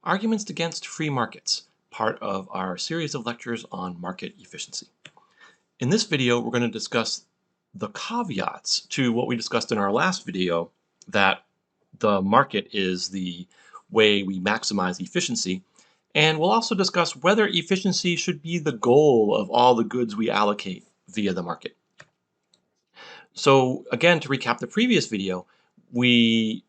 Arguments against free markets, part of our series of lectures on market efficiency. In this video, we're going to discuss the caveats to what we discussed in our last video, that the market is the way we maximize efficiency. And we'll also discuss whether efficiency should be the goal of all the goods we allocate via the market. So again, to recap the previous video, we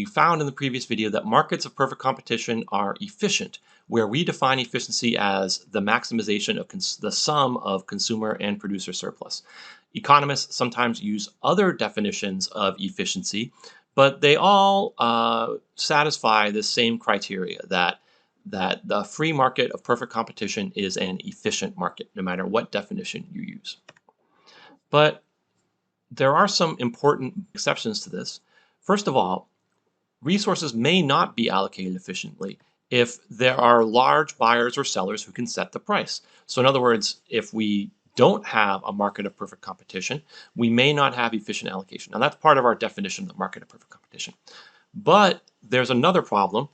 found in the previous video that markets of perfect competition are efficient, where we define efficiency as the maximization of the sum of consumer and producer surplus. Economists sometimes use other definitions of efficiency, but they all satisfy the same criteria, that the free market of perfect competition is an efficient market, no matter what definition you use. But there are some important exceptions to this. First of all, resources may not be allocated efficiently if there are large buyers or sellers who can set the price. So in other words, if we don't have a market of perfect competition, we may not have efficient allocation. Now that's part of our definition of the market of perfect competition. But there's another problem.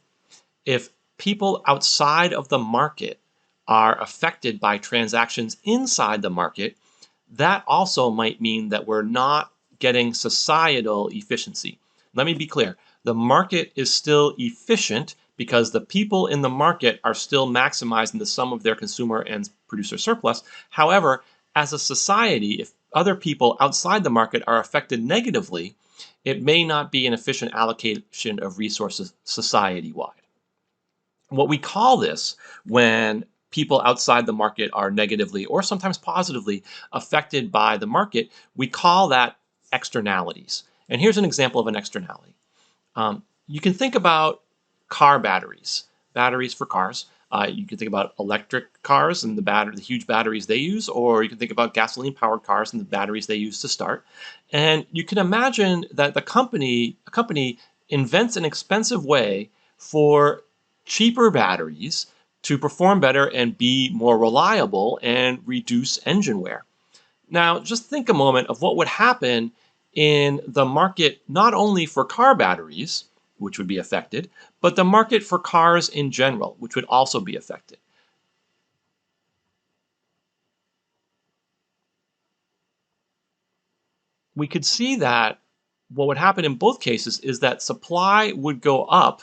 If people outside of the market are affected by transactions inside the market, that also might mean that we're not getting societal efficiency. Let me be clear. The market is still efficient because the people in the market are still maximizing the sum of their consumer and producer surplus. However, as a society, if other people outside the market are affected negatively, it may not be an efficient allocation of resources society-wide. What we call this, when people outside the market are negatively or sometimes positively affected by the market, we call that externalities. And here's an example of an externality. You can think about car batteries for cars. You can think about electric cars and the huge batteries they use, or you can think about gasoline-powered cars and the batteries they use to start. And you can imagine that a company invents an expensive way for cheaper batteries to perform better and be more reliable and reduce engine wear. Now, just think a moment of what would happen in the market, not only for car batteries, which would be affected, but the market for cars in general, which would also be affected. We could see that what would happen in both cases is that supply would go up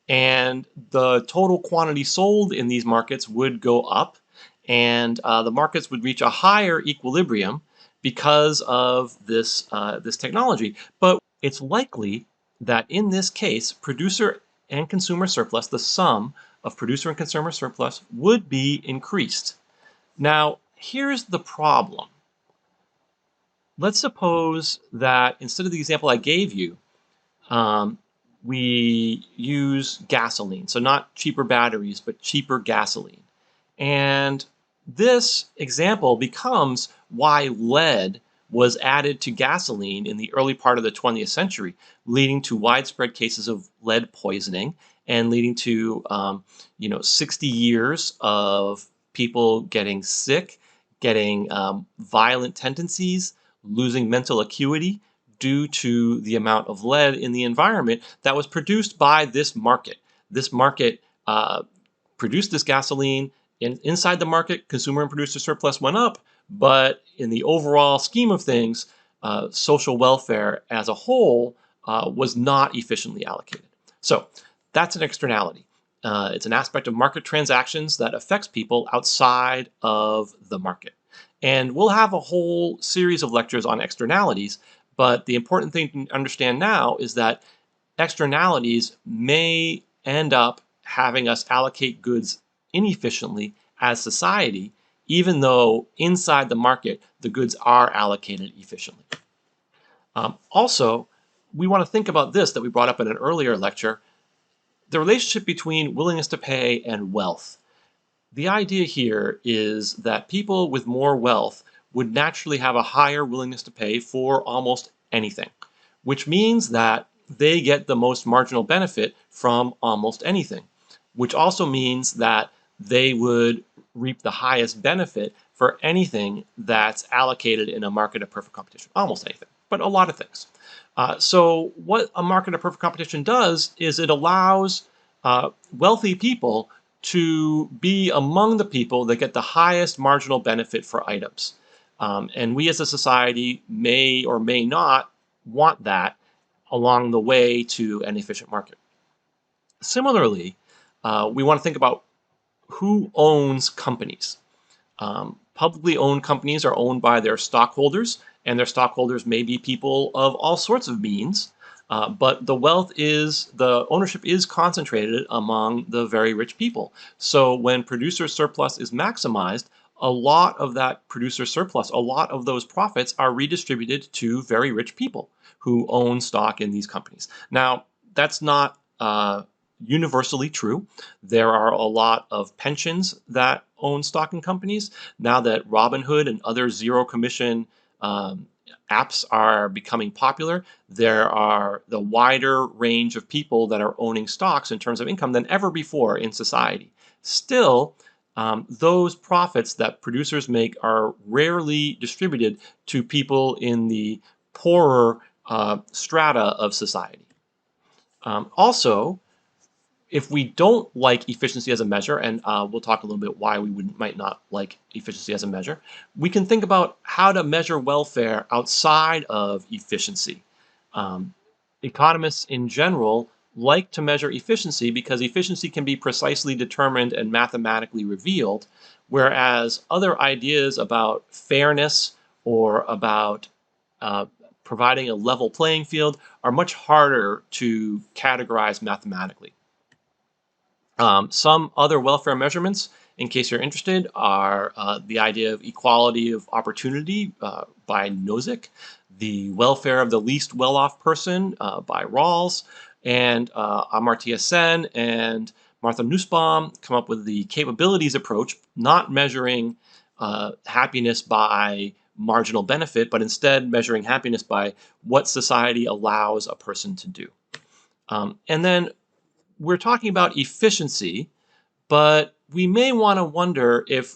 and the total quantity sold in these markets would go up, and the markets would reach a higher equilibrium because of this technology. But it's likely that in this case, producer and consumer surplus, the sum of producer and consumer surplus, would be increased. Now, here's the problem. Let's suppose that instead of the example I gave you, we use gasoline. So not cheaper batteries, but cheaper gasoline. And this example becomes why lead was added to gasoline in the early part of the 20th century, leading to widespread cases of lead poisoning and leading to 60 years of people getting sick, getting violent tendencies, losing mental acuity due to the amount of lead in the environment that was produced by this market. This market produced this gasoline. Inside the market, consumer and producer surplus went up, but in the overall scheme of things, social welfare as a whole was not efficiently allocated. So that's an externality. It's an aspect of market transactions that affects people outside of the market. And we'll have a whole series of lectures on externalities, but the important thing to understand now is that externalities may end up having us allocate goods inefficiently as society, even though inside the market, the goods are allocated efficiently. Also, we want to think about this that we brought up in an earlier lecture, the relationship between willingness to pay and wealth. The idea here is that people with more wealth would naturally have a higher willingness to pay for almost anything, which means that they get the most marginal benefit from almost anything, which also means that they would reap the highest benefit for anything that's allocated in a market of perfect competition. Almost anything, but a lot of things. So what a market of perfect competition does is it allows wealthy people to be among the people that get the highest marginal benefit for items. And we as a society may or may not want that along the way to an efficient market. Similarly, we want to think about who owns companies. Publicly owned companies are owned by their stockholders, and their stockholders may be people of all sorts of means. But the ownership is concentrated among the very rich people. So when producer surplus is maximized, a lot of that producer surplus, a lot of those profits are redistributed to very rich people who own stock in these companies. Now, that's not universally true. There are a lot of pensions that own stock in companies. Now that Robinhood and other zero commission apps are becoming popular, there are the wider range of people that are owning stocks in terms of income than ever before in society. Still, those profits that producers make are rarely distributed to people in the poorer strata of society. Also, if we don't like efficiency as a measure, and we'll talk a little bit why we might not like efficiency as a measure, we can think about how to measure welfare outside of efficiency. Economists in general like to measure efficiency because efficiency can be precisely determined and mathematically revealed, whereas other ideas about fairness or about providing a level playing field are much harder to categorize mathematically. Some other welfare measurements, in case you're interested, are the idea of equality of opportunity by Nozick, the welfare of the least well-off person by Rawls, and Amartya Sen and Martha Nussbaum come up with the capabilities approach, not measuring happiness by marginal benefit, but instead measuring happiness by what society allows a person to do. And then we're talking about efficiency, but we may want to wonder if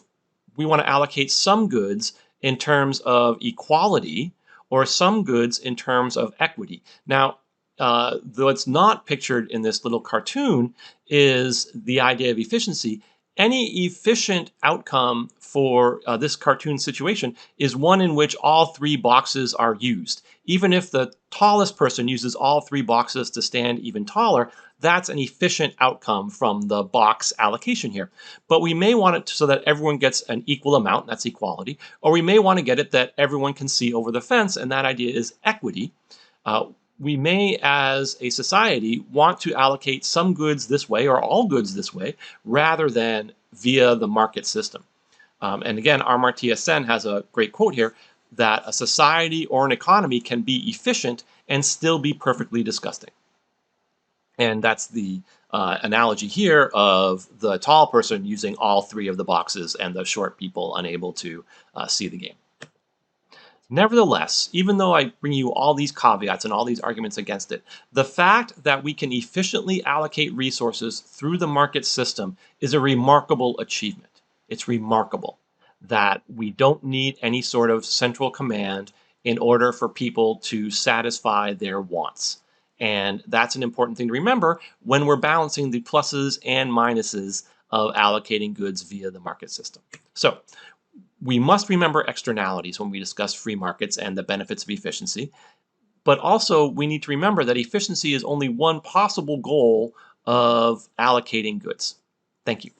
we want to allocate some goods in terms of equality or some goods in terms of equity. Now, though it's not pictured in this little cartoon, is the idea of efficiency. Any efficient outcome for this cartoon situation is one in which all three boxes are used. Even if the tallest person uses all three boxes to stand even taller, that's an efficient outcome from the box allocation here. But we may want it so that everyone gets an equal amount, that's equality, or we may want to get it that everyone can see over the fence, and that idea is equity. We may, as a society, want to allocate some goods this way or all goods this way rather than via the market system. And again, Amartya Sen has a great quote here that a society or an economy can be efficient and still be perfectly disgusting. And that's the analogy here of the tall person using all three of the boxes and the short people unable to see the game. Nevertheless, even though I bring you all these caveats and all these arguments against it, the fact that we can efficiently allocate resources through the market system is a remarkable achievement. It's remarkable that we don't need any sort of central command in order for people to satisfy their wants. And that's an important thing to remember when we're balancing the pluses and minuses of allocating goods via the market system. So we must remember externalities when we discuss free markets and the benefits of efficiency. But also we need to remember that efficiency is only one possible goal of allocating goods. Thank you.